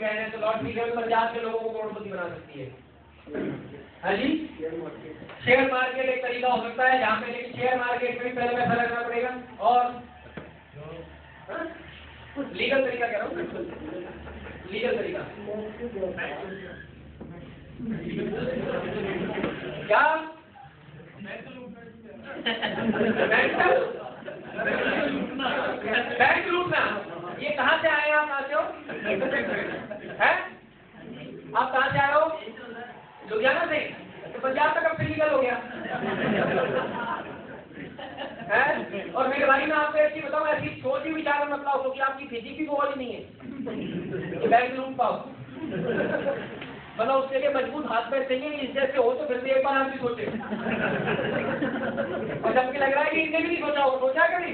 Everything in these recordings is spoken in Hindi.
कहने तो लॉटरी गेम पंजाब के लोगों को करोड़पति बना सकती है। हाँ जी, शेयर मार्केट एक तरीका हो सकता है जहाँ पे, लेकिन शेयर मार्केट में पहले पैसा लगाना पड़ेगा। और लीगल तरीका कह रहा हूँ, लीगल तरीका क्या? बैंक लूटना, ये कहाँ से आए आप? कहाँ से हो? हैं? आप कहाँ से आए हो? लुधियाना से? तो पंजाब का कब से लीगल हो गया है? और मेरे भाई मैं आपको एक चीज बताऊँ, ऐसी सोच ही विचार मत लाओ क्योंकि आपकी फिजिक भी वो वाली नहीं है कि बैंक लूट पाओ। मतलब उसके लिए मजबूत हाथ पैर चाहिए, इस जैसे हो तो फिर भी एक बार आप भी सोचे। और जबकि लग रहा है कि इनने भी नहीं सोचा हो, सोचा कभी?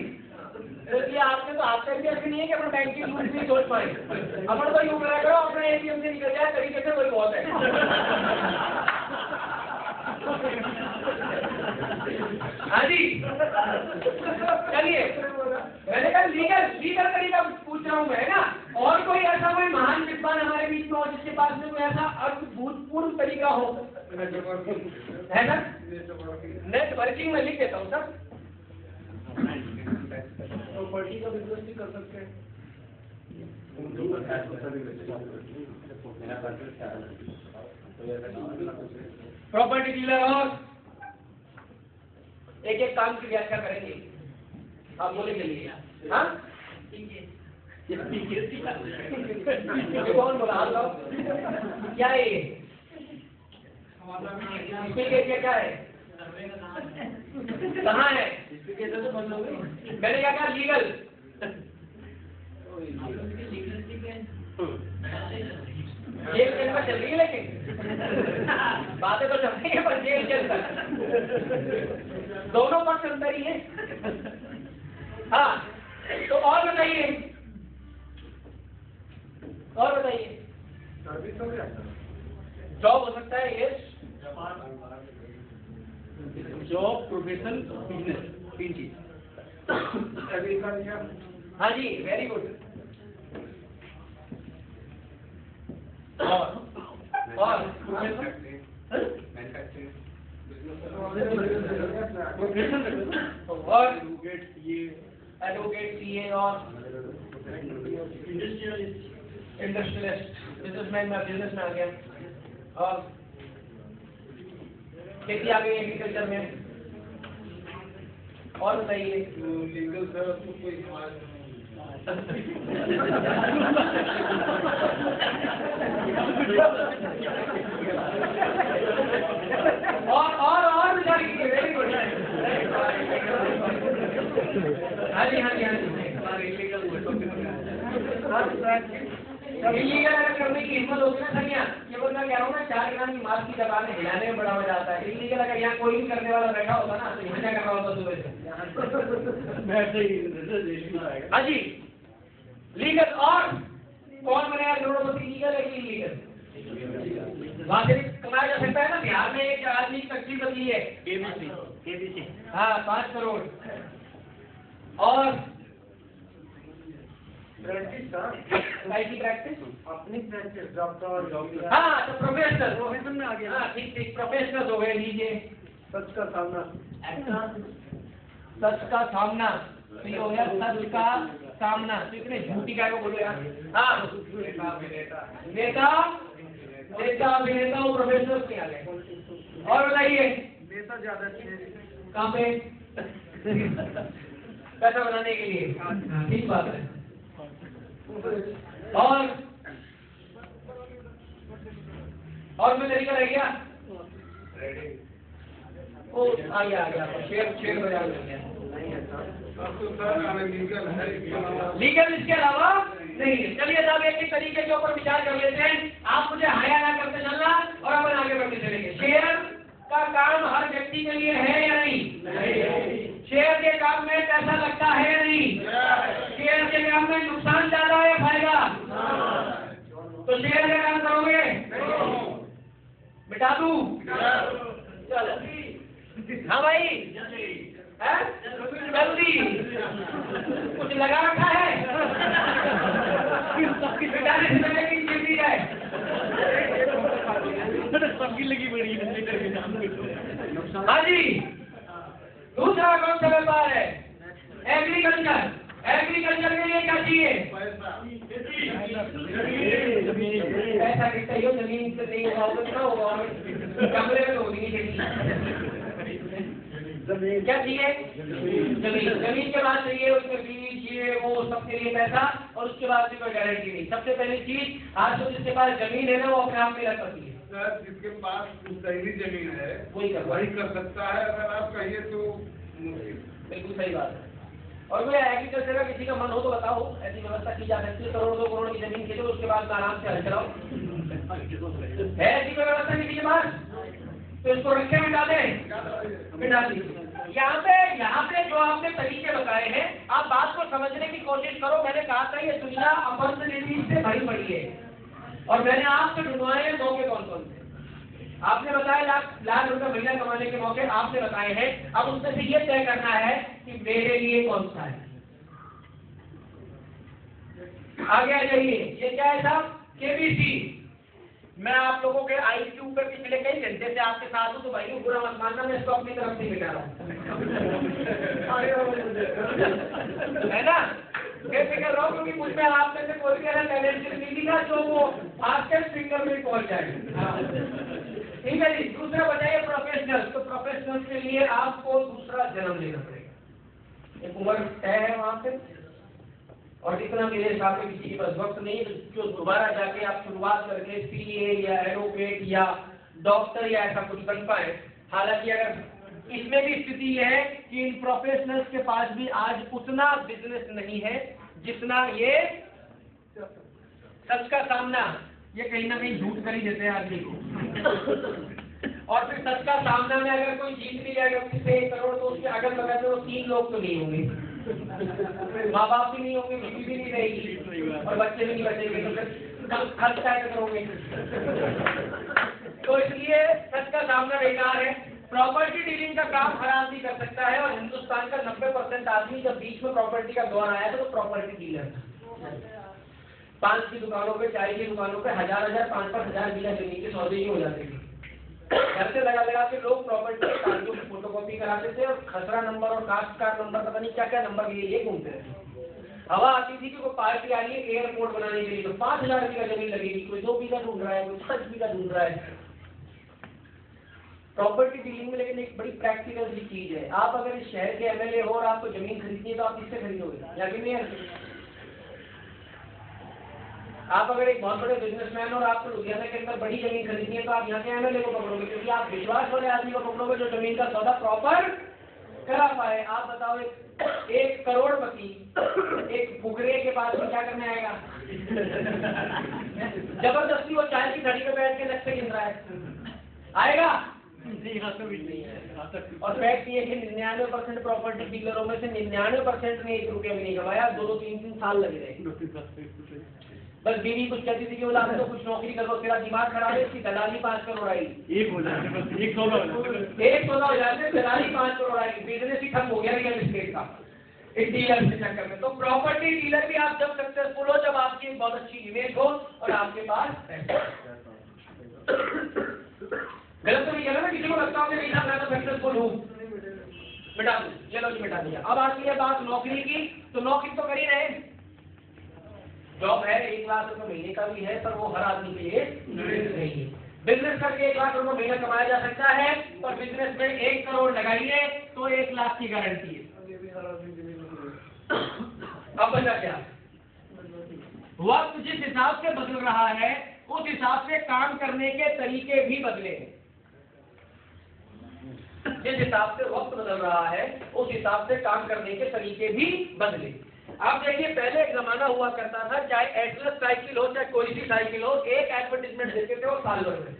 इसलिए आपके तो हाथ पैर भी ऐसे नहीं है कि अपना बैंकिंग लूट भी सोच पाए। अपन तो यूं करा करो, अपना एटीएम से निकल जाए तरीके से, कोई बहुत है। हाँ जी, चलिए, मैंने कहा लीगल तरीका पूछ रहा हूँ मैं ना। और कोई ऐसा कोई महान विद्वान हमारे बीच में हो जिसके पास में कोई ऐसा अर्थपूर्ण तरीका हो, है ना? नेटवर्किंग में लिख देता हूँ सर। प्रॉपर्टी का बिजनेस भी कर सकते हैं। प्रॉपर्टी डीलर और एक एक काम की व्याख्या करेंगे, आप बोले चलिए। हाँ, कौन बोला? आप क्या है ये? क्या है? कहाँ है? मैंने क्या कहा? लीगल। जेल चल रही है, लेकिन बातें तो चल रही है पर जेल चलता है। दोनों पक्ष अंदर ही है। हाँ, तो और बताइए, और बताइए। जॉब हो सकता है, ये जॉब, प्रोफेशन, बिजनेस, तीन चीज। हाँ जी, वेरी गुड। और एडवोकेट, सीए और इंडस्ट्रियलिस्ट, बिजनेसमैन में बिजनेस में आ गया। और खेती आ गई एग्रीकल्चर में। और बताइए। लीगल सर तो कोई और विचार कीजिए। Very good. हाँ जी, हाँ जी, हाँ जी। इलीगल अगर करने की हिम्मत होगी ना सनिया, ये बोल मैं कह रहा हूँ ना, 4 ग्राम की माल की दबा में हिलाने में बड़ा मजा आता है। इलीगल अगर यहाँ कोई भी करने वाला बैठा होता ना, तो यहाँ क्या कर रहा होता सुबह से? हाँ जी, लीगल। और कौन बनेगा करोड़पति? लीगल है कि इलीगल? वहाँ से कमाया जा सकता है ना। बिहार में एक आदमी की तकलीफ बदली है, केबीसी। हाँ, 5 करोड़। और प्रैक्टिस अपनी प्रैक्टिस, डॉक्टर, हाँ, तो प्रोफेशन में आ गया। हाँ, ठीक, प्रोफेशनल हो गए। लीजिए, सच का सामना। सच का सामना, तो ये हो गया सच का सामना। तो इतने झूठी क्या को बोलो यार। हाँ, नेता अभिनेता वो प्रोफेशनल में आ गए। और बताइए। नेता ज्यादा कहाँ पे? पैसा बनाने के लिए। ठीक बात है। और मैं तरीका रह गया। ओ आ गया शेयर बाजार में गया। लीगल इसके अलावा नहीं है। चलिए साहब, एक तरीके के ऊपर विचार कर लेते हैं। आप मुझे हाया ना करते चलना और अपन आगे बढ़ते चलेंगे। शेयर का काम हर व्यक्ति के लिए है या नहीं? शेयर के काम में पैसा लगता है या नहीं? शेयर के काम में नुकसान ज्यादा है या फायदा? तो शेयर का काम करोगे? मिटा दूं? चलो, हाँ भाई, जल्दी कुछ लगा रखा है? मिटाने से पहले की जिंदगी है। लगी बड़ी हाँ जी, दूसरा कौन सा व्यापार है? एग्रीकल्चर। एग्रीकल्चर के लिए क्या चाहिए? पैसा कितना ही हो, जमीन से नहीं होगा तो क्या होगा? कमरे में तो होगी खेती। क्या चाहिए? जमीन। जमीन के बाद चाहिए उसके बीज, ये वो सबके लिए पैसा, और उसके बाद भी कोई गारंटी नहीं। सबसे पहली चीज, आज तो जिसके पास जमीन है ना वो अपने आप में रख सकती है। जिसके पास सही जमीन है वही कर सकता है, अगर आप कहिए तो बिल्कुल सही बात है। और कोई एग्रीकल्चर का किसी का मन हो तो बताओ, ऐसी व्यवस्था की जा सकती है, करोड़ 2 करोड़ की जमीन खरीदो, उसके बाद आराम से हल चलाओ। है ऐसी कोई व्यवस्था किसी के पास? तो इसको रखे मिटा दे, मिटा दीजिए। यहाँ पे जो आपने तरीके बताए हैं, आप बात को समझने की कोशिश करो। मैंने कहा था ये दुनिया अपॉर्चुनिटी से भरी पड़ी है, और मैंने आपसे ढूंढवाए हैं मौके कौन कौन से। आपने बताया लाख रुपए महीना कमाने के मौके आपने बताए हैं। अब उसमें से ये तय करना है कि मेरे लिए कौन सा है। आगे आ जाइए, ये क्या है साहब? केबीसी। मैं आप लोगों के IQ पे पिछले कई घंटे से आपके साथ हूँ, तो भाई बुरा मत मानना, मैं इसको अपनी तरफ से मिटा रहा हूँ। है ना? बेफिक्र रहो, क्योंकि मुझ में आप में से कोई भी ऐसा टैलेंटेड नहीं दिखा जो वो आपके फिंगर में पहुंच जाए। ठीक है जी। दूसरा बताइए प्रोफेशनल। तो प्रोफेशनल के लिए आपको दूसरा जन्म लेना पड़ेगा। एक उम्र तय है वहां पे, और इतना मेरे हिसाब से किसी के पास वक्त नहीं है जो दोबारा जाके आप शुरुआत करके CA या एडवोकेट या डॉक्टर या ऐसा कुछ बन पाए। हालांकि अगर इसमें भी स्थिति यह है कि इन प्रोफेशनल्स के पास भी आज उतना बिजनेस नहीं है जितना ये सच का सामना, ये कहीं ना कहीं झूठ कर ही देते हैं आदमी को। और फिर सच का सामना में अगर कोई जीत भी जाएगा किससे 1 करोड़, तो उसके अगल बगल में वो 3 लोग तो नहीं होंगे, माँ बाप भी नहीं होंगे, बीवी भी नहीं रहेगी, और बच्चे भी नहीं बचेंगे, तो खर्च कैसे करोगे? तो इसलिए सच का सामना बेकार है। प्रॉपर्टी डीलिंग का काम हर आदमी कर सकता है, और हिंदुस्तान का 90% आदमी जब बीच में प्रॉपर्टी का दौर आया था तो प्रॉपर्टी डीलर था। 5 की दुकानों पे, चाय की दुकानों पे 1000-1000, 5-5 हजार बीघा जमीन के सौदे ही हो जाते थे। घर से लगा के लोग प्रॉपर्टी के कागजों की फोटोकॉपी कराते थे, और खसरा नंबर और कास्ट कार्ड नंबर, पता नहीं क्या क्या नंबर ये घूमते थे। हवा आती थी कि कोई पार्टी आ रही है एयरपोर्ट बनाने के लिए, तो 5000 बीघा जमीन लगेगी, कोई 2 बीघा ढूंढ रहा है, कोई 5 बीघा ढूंढ रहा है। प्रॉपर्टी डीलिंग में लेकिन एक बड़ी प्रैक्टिकल सी चीज है। आप अगर इस शहर के MLA हो और आपको जमीन खरीदनी है तो आप किससे खरीदोगे? या कि नहीं? आप अगर एक बहुत बड़े बिजनेसमैन और आपको लुधियाना के अंदर बड़ी जमीन खरीदनी है तो आप यहाँ के MLA को पकड़ोगे, क्योंकि आप विश्वास वाले आदमी को पकड़ोगे जो जमीन का सौदा प्रॉपर करा पाए। आप बताओ, एक करोड़पति एक फुकरे के पास में क्या करने आएगा? जबरदस्ती वो चाय की घड़ी पे बैठ के नक्शे गिन रहा है, आएगा? नहीं, और फैक्ट ये कि 99% प्रॉपर्टी डीलरों में से 99% ने 1 रुपया भी नहीं कमाया। 2-3 साल लगे रहे। बस बीवी कुछ कहती थी कि बोला तो कुछ नौकरी करो, तेरा दिमाग खराब है, इसकी दलाली 5 करोड़ आएगी। एक सौदा हो जाते, दलाली 5 करोड़ आएगी। बिजनेस ही खत्म हो गया रियल एस्टेट का इस डीलर के चक्कर में। तो प्रॉपर्टी डीलर भी आप जब सक्सेसफुल हो, जब आपकी बहुत अच्छी इमेज हो और आपके पास गलत तो नहीं है ना? किसी को लगता हो कि नहीं मैं तो सक्सेसफुल हूँ, मिटा दो, चलो जी मिटा दिया। अब आती है बात नौकरी की। तो नौकरी तो कर ही रहे, जॉब है, 1 लाख रुपए महीने का भी है, पर वो हर आदमी के लिए नहीं है। बिजनेस करके 1 लाख रुपए महीना कमाया जा सकता है, पर बिजनेस में 1 करोड़ लगाइए तो 1 लाख की गारंटी है। अब बचा क्या? वक्त जिस हिसाब से बदल रहा है उस हिसाब से काम करने के तरीके भी बदले। जिस हिसाब से वक्त बदल रहा है उस हिसाब से काम करने के तरीके भी बदले। आप देखिए, पहले एक जमाना हुआ करता था, चाहे एटलस साइकिल हो चाहे कोई भी साइकिल हो, एक एडवर्टीजमेंट देते थे और साल भर में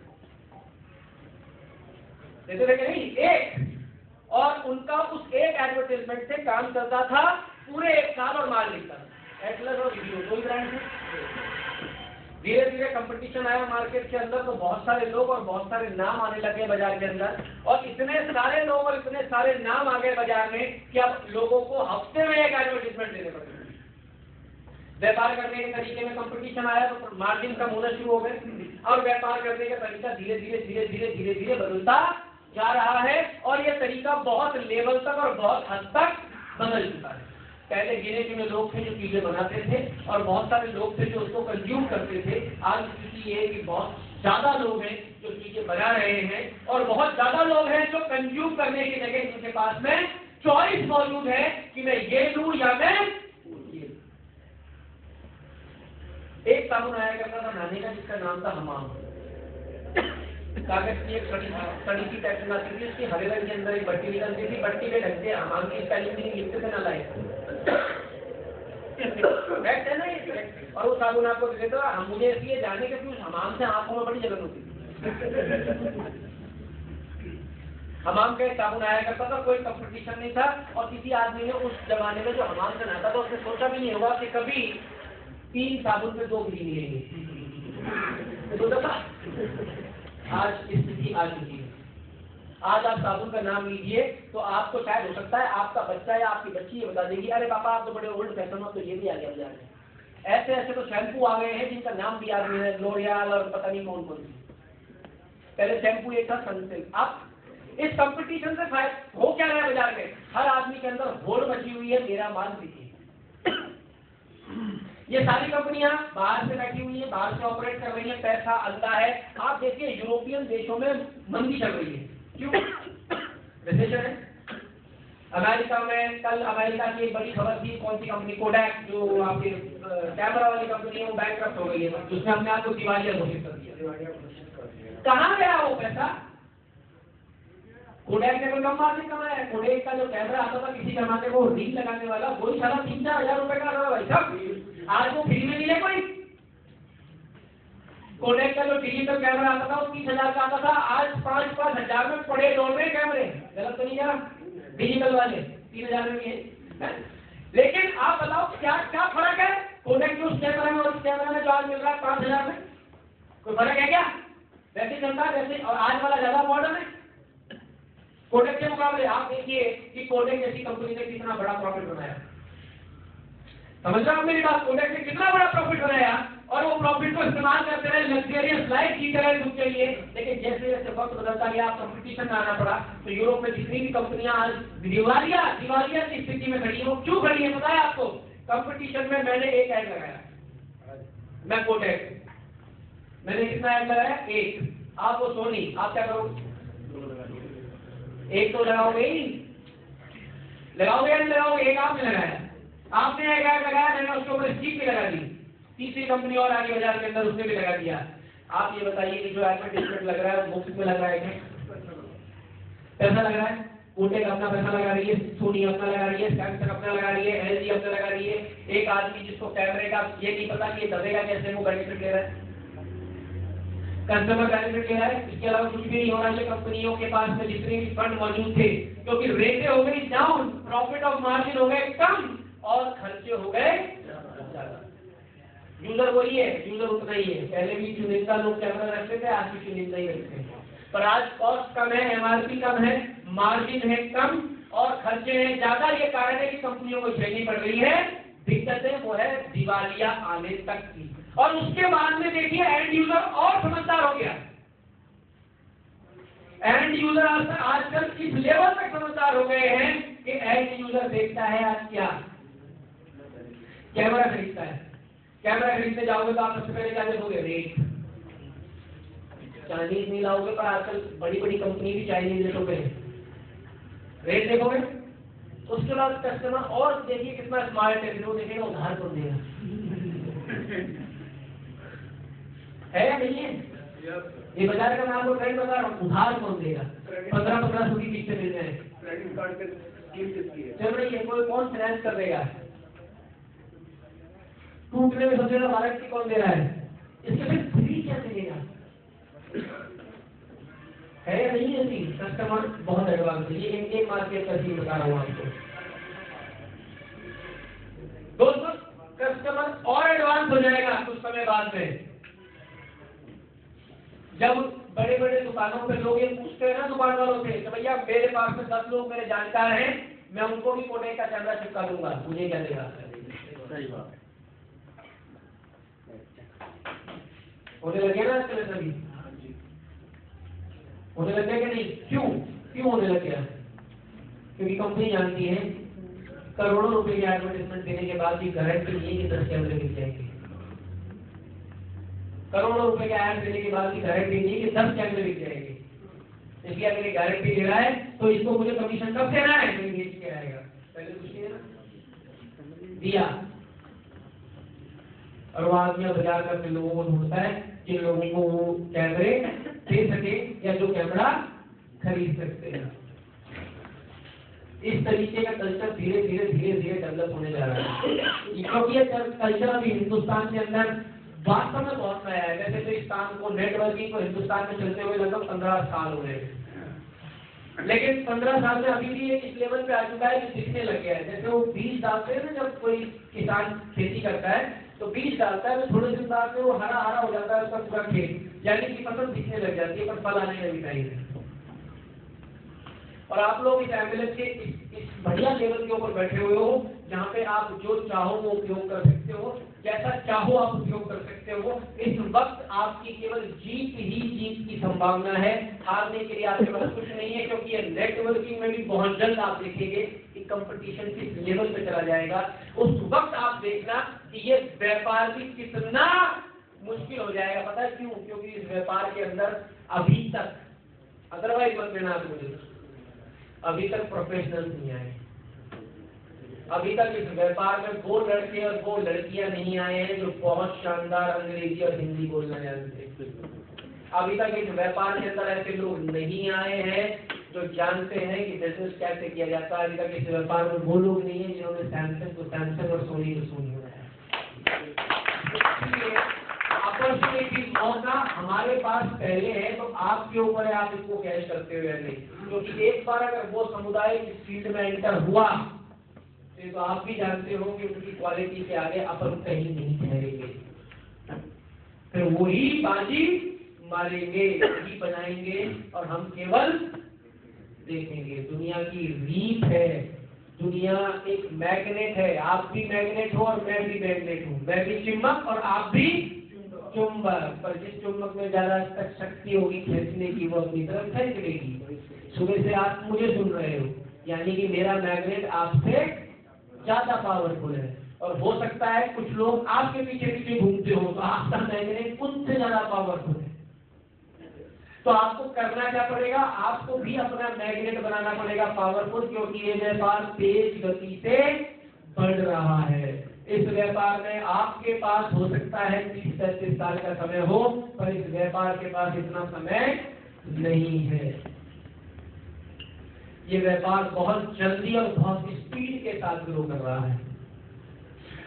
देते थे कि नहीं? एक, और उनका उस एक एडवर्टीजमेंट से काम चलता था पूरे 1 साल और माल निकलता था। एटलस और वीडियो 2 ही ब्रांड थे। धीरे धीरे कंपटीशन आया मार्केट के अंदर, तो बहुत सारे लोग और बहुत सारे नाम आने लगे बाजार के अंदर, और इतने सारे लोग और इतने सारे नाम आ गए बाजार में कि अब लोगों को हफ्ते में एक एडवर्टीजमेंट देने पड़ते हैं। व्यापार करने के तरीके में कंपटीशन आया तो मार्जिन कम होना शुरू हो गए और व्यापार करने का तरीका धीरे धीरे बदलता जा रहा है और ये तरीका बहुत लेवल तक और बहुत हद तक बदल चुका है। पहले गिने चुने लोग थे जो चीजें बनाते थे और बहुत सारे लोग थे जो उसको कंज्यूम करते थे। आज स्थिति ये है कि बहुत ज्यादा लोग हैं जो चीजें बना रहे हैं और बहुत ज्यादा लोग हैं जो कंज्यूम करने की जगह उनके पास में चॉइस मौजूद है कि मैं ये लूं या मैं ये। एक साबुन आया करता था नहाने का जिसका नाम था हमाम। कागज की एक सड़ी की पैकिंग आती थी, उसकी हरे रंग के अंदर एक बट्टी निकलती थी, बट्टी पे ढकते हमाम की स्पेलिंग भी लिखते थे ना लाइक है ना ये। और वो साबुन आपको दे देता था। मुझे इसलिए जाने के कुछ हमाम से आंखों में बड़ी जलन होती थी। हमाम का एक साबुन आया करता था, कोई कंपटीशन नहीं था और किसी आदमी ने उस जमाने में जो हमाम से नहाता था उसने सोचा भी नहीं होगा कि कभी 3 साबुन पे 2 फ्री मिलेंगे। तो दफा आज स्थिति आ चुकी है। आज आप साबुन का नाम लीजिए तो आपको शायद हो सकता है आपका बच्चा या आपकी बच्ची ये बता देगी, अरे पापा आप तो बड़े ओल्ड फैशन हो, तो ये भी आ गया बाजार में। ऐसे ऐसे तो शैम्पू आ गए हैं जिनका नाम भी याद नहीं है, लोरियल और पता नहीं कौन कौन सी। पहले शैम्पू एक था सनसिल्क। अब इस कंपटीशन से फायदा हो क्या रहा है बाजार में? हर आदमी के अंदर होड़ मची हुई है, मेरा माल बिके। ये सारी कंपनियां बाहर से बैठी हुई है, बाहर से ऑपरेट कर रही है, पैसा अंधा है। आप देखिए यूरोपियन देशों में मंदी चल रही है, क्यों? रिसेशन है। अमेरिका में कल अमेरिका की एक बड़ी खबर थी, कौन सी कंपनी, कोडैक, जो आपकी कैमरा वाली कंपनी है, वो बैंकरप्ट हो गई है, उसने अपने आप को दिवालिया घोषित कर दिया। कहाँ गया वो पैसा? कोडैक ने कोई कम मार्जिन कमाया है? कोडैक का जो कैमरा आता था किसी जमाने को रील लगाने वाला, वही सारा 3-4 हजार रुपए का आता था भाई साहब। आज वो फ्री में मिले कोई? कोडैक का जो डिजिटल कैमरा आता था वो 30,000 का आता था, आज 5-5 हजार में पड़े डोर में कैमरे। गलत तो नहीं जा? डिजिटल वाले 3,000 में है। लेकिन आप बताओ क्या क्या फर्क है कोडैक के उस कैमरा में और उस कैमरा में जो आज मिल रहा है 5,000 में? कोई फर्क है क्या? वैसे चलता है वैसे, और आज वाला ज्यादा मॉडर्न है कोडैक के मुकाबले। आप देखिए कि कोडैक जैसी कंपनी ने कितना बड़ा प्रॉफिट बनाया। समझ रहे हो मेरी बात? कोडैक ने कितना बड़ा प्रॉफिट बनाया और वो प्रॉफिट को इस्तेमाल करते रहे लग्जरियस लाइफ जीते रहे खुद के लिए। लेकिन जैसे जैसे वक्त बदलता गया, कंपटीशन में आना पड़ा, तो यूरोप में जितनी भी कंपनियां आज दिवालिया की स्थिति में खड़ी है, वो क्यों खड़ी है पता है आपको? कंपटीशन में मैंने एक ऐड लगाया, मैं कोडैक, मैंने कितना ऐड लगाया? 1। आप वो सोनी, आप क्या करोगे? 1 तो लगाओगे ही, लगाओगे या नहीं लगाओगे? 1 आपने लगाया, आपने एक ऐड लगाया, मैंने उसके ऊपर स्टिक भी लगा दी। तीसरी कंपनी और आगे बाजार के अंदर, उसने भी लगा दिया। आप ये बताइए कि जो एडवर्टाइजमेंट लग रहा है वो मुफ्त में लग रहा है क्या? पैसा लग रहा है। कोटेक अपना पैसा लगा रही है, सोनी अपना लगा रही है, सैमसंग अपना लगा रही है, एलजी अपना लगा रही है। एक आदमी जिसको कैमरे का ये नहीं पता कि ये दबेगा कैसे, वो बेनिफिट ले रहा है, कस्टमर बेनिफिट ले रहा है। इसके अलावा कुछ भी नहीं हो रहा है। कंपनियों के पास में जितने भी फंड मौजूद थे, क्योंकि रेटें हो गई डाउन, प्रॉफिट ऑफ मार्जिन हो गए कम और खर्चे हो गए ज्यादा। यूजर वही है, यूजर उतना ही है। पहले भी चुनिंदा लोग कैमरा रखते थे, आज भी चुनिंदा ही रखते हैं, पर आज कॉस्ट कम है, एमआरपी कम है, मार्जिन है कम और खर्चे हैं ज्यादा। ये कारण है कि कंपनियों को झेलनी पड़ रही है दिक्कतें, वो है दिवालिया आने तक की। और उसके बाद में देखिए एंड यूजर और समझदार हो गया। एंड यूजर आजकल इस लेवल तक समझदार हो गए हैं कि एंड यूजर देखता है आज क्या, कैमरा खरीदता है। कैमरा खरीदने जाओगे तो आप सबसे पहले क्या देखोगे? रेट। चाइनीज नहीं लाओगे, पर आजकल बड़ी बड़ी कंपनी भी चाइनीज रेटों पे रेट देखोगे। उसके बाद कस्टमर और देखिए कितना स्मार्ट है, वो देखेगा उधार कौन देगा, है या नहीं है? ये बाजार का मैं आपको ट्रेंड बता रहा हूँ, उधार कौन देगा? 1500 की किस्तें मिल जाए, क्रेडिट कार्ड पे चल रही है, कोई कौन फाइनेंस कर देगा? टूटने में सबसे ज्यादा भारत की कौन दे रहा है? इसके फिर फ्री क्या देगा? है या नहीं है? कस्टमर बहुत एडवांस है। ये इंडियन मार्केट का चीज बता रहा हूँ आपको दोस्तों। कस्टमर और एडवांस हो जाएगा कुछ समय बाद में, जब बड़े बड़े दुकानों पे लोग ये पूछते हैं ना दुकान वालों से, तो भैया मेरे पास में 10 लोग मेरे जानकार हैं, मैं उनको भी कोडेक का कैमरा चिपका दूंगा, मुझे क्या देगा? सही बात है। होने लगे ना आजकल सभी, होने लग गया कि नहीं? क्यों होने लग गया? क्योंकि कंपनी जानती है करोड़ों रुपए की एडवर्टाइजमेंट देने के बाद भी गारंटी नहीं है कि 10 कैमरे बिक जाएंगे। करोड़ों रुपए का एड देने के बाद भी गारंटी नहीं है कि 10 कैमरे बिक जाएंगे। इसलिए अगर ये गारंटी दे रहा है तो इसको मुझे कमीशन कब देना है? तो बेच के आएगा। पहले कुछ नहीं देना, दिया। और वो आदमी बाजार का लोगों को ढूंढता है जिन लोगों को वो कैमरे दे सके या जो कैमरा खरीद सकते हैं। इस तरीके का कल्चर धीरे धीरे डेवलप होने जा रहा है, क्योंकि ये कल्चर अभी हिंदुस्तान के अंदर वास्तव में बहुत नया है। वैसे तो इस काम को, नेटवर्किंग को हिंदुस्तान में चलते हुए लगभग 15 साल हो गए, लेकिन 15 साल में अभी भी इस लेवल पे आ चुका है कि दिखने लग गया है। जैसे वो बीज डालते हैं ना, जब कोई किसान खेती करता है तो बीज डालता है, तो थोड़े दिन बाद में वो हरा हो जाता है उसका पूरा खेत, यानी कि फसल दिखने लग जाती है, पर फल आने लगता है। और आप लोग इस एम्बुलेंस के इस बढ़िया लेवल के ऊपर बैठे हुए हो, जहाँ पे आप जो चाहो वो उपयोग कर सकते हो, जैसा चाहो आप उपयोग कर सकते हो। इस वक्त आपकी केवल जीत की संभावना है, हारने के लिए आपके पास कुछ नहीं है, क्योंकि ये नेटवर्किंग में भी बहुत जल्द आप देखेंगे कि कंपटीशन किस लेवल पे चला जाएगा। उस वक्त आप देखना कि ये व्यापार भी कितना मुश्किल हो जाएगा। पता है क्यों? क्योंकि इस व्यापार के अंदर अभी तक, अदरवाइज मत लेना आप मुझे, अभी तक प्रोफेशनल नहीं आए। अभी तक इस व्यापार में वो लड़के और वो लड़कियां नहीं आए हैं जो बहुत शानदार अंग्रेजी और हिंदी बोलना जानते। अभी तक इस व्यापार के अंदर ऐसे लोग नहीं आए हैं जो जानते हैं कि बिजनेस कैसे किया जाता है। अभी तक इस व्यापार में वो लोग नहीं है जिन्होंने सैमसंग को सैमसंग और सोनी को सोनी बनाया। अपॉर्चुनिटी, मौका हमारे पास पहले है, तो आपके ऊपर है आप इसको कैच करते हुए नहीं। क्योंकि एक बार अगर वो समुदाय इस फील्ड में एंटर हुआ तो आप भी जानते हो कि उनकी क्वालिटी के आगे अपन कहीं नहीं ठहरेंगे, फिर वही बाजी मारेंगे, वही बनाएंगे और हम केवल देखेंगे। दुनिया की रीत है, दुनिया एक मैग्नेट है। आप भी मैग्नेट हो और मैं भी मैग्नेट हूँ, मैं भी चुंबक और आप भी चुंबक। पर जिस चुंबक में ज्यादा शक्ति होगी खींचने की, वो अपनी तरफ खींच लेगी। सुबह से आप मुझे सुन रहे हो, यानी कि मेरा मैग्नेट आपसे ज्यादा पावरफुल है। और हो सकता है कुछ लोग आपके पीछे घूमते हो तो आपका मैग्नेट उनसे ज्यादा पावरफुल है। तो आपको करना क्या पड़ेगा? आपको भी अपना मैग्नेट बनाना पड़ेगा पावरफुल, क्योंकि ये व्यापार तेज गति से बढ़ रहा है। इस व्यापार में आपके पास हो सकता है 30-35 साल का समय हो, पर इस व्यापार के पास इतना समय नहीं है। ये व्यापार बहुत जल्दी और बहुत स्पीड के साथ ग्रो कर रहा है।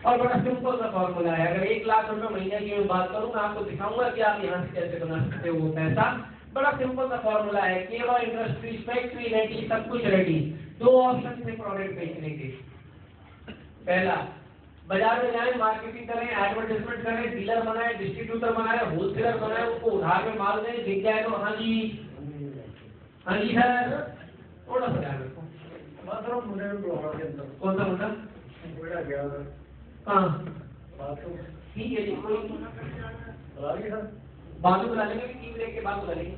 और बड़ा सिंपल सा फॉर्मूला है। अगर 1 लाख रुपए महीने की मैं बात करूँ, मैं आपको दिखाऊंगा कि आप यहाँ से कैसे बना सकते हो वो पैसा। बड़ा सिंपल सा फॉर्मूला है। केवल इंडस्ट्री, फैक्ट्री रेडी, सब कुछ रेडी। 2 ऑप्शन थे प्रोडक्ट बेचने के। पहला, बाजार में जाए, मार्केटिंग करें, एडवर्टाइजमेंट करें, डीलर बनाए, डिस्ट्रीब्यूटर बनाए, होलसेलर बनाए, उसको उधार में माल दें, दिख जाए तो हाँ जी सर, थोड़ा सा ध्यान रखो। कौन सा मुद्दा? हाँ ठीक है जी, कोई बाजू बुला लेंगे, 3 ब्रेक के बाद बुला लेंगे।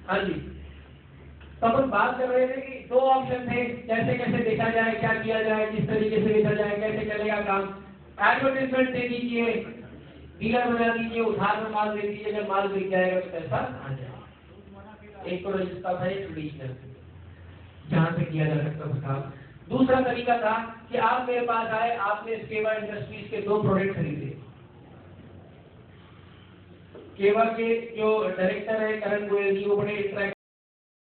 हाँ जी, तो अपन बात कर रहे थे कि 2 ऑप्शन थे, कैसे कैसे देखा जाए, क्या किया जाए, किस तरीके से देखा जाए, कैसे चलेगा काम। एडवर्टाइजमेंट दे दीजिए, डीलर बना दीजिए, उधार में माल दे दीजिए, जब माल बिक जाएगा तो पैसा आ जाएगा। एक तो रजिस्टर था, एक ट्रेडिशनल, जहाँ से किया जा सकता था काम। दूसरा तरीका था कि आप मेरे पास आए, आपने केवा इंडस्ट्रीज के 2 प्रोडक्ट खरीदे। केवा के जो डायरेक्टर है करण गोयल जी, वो बड़े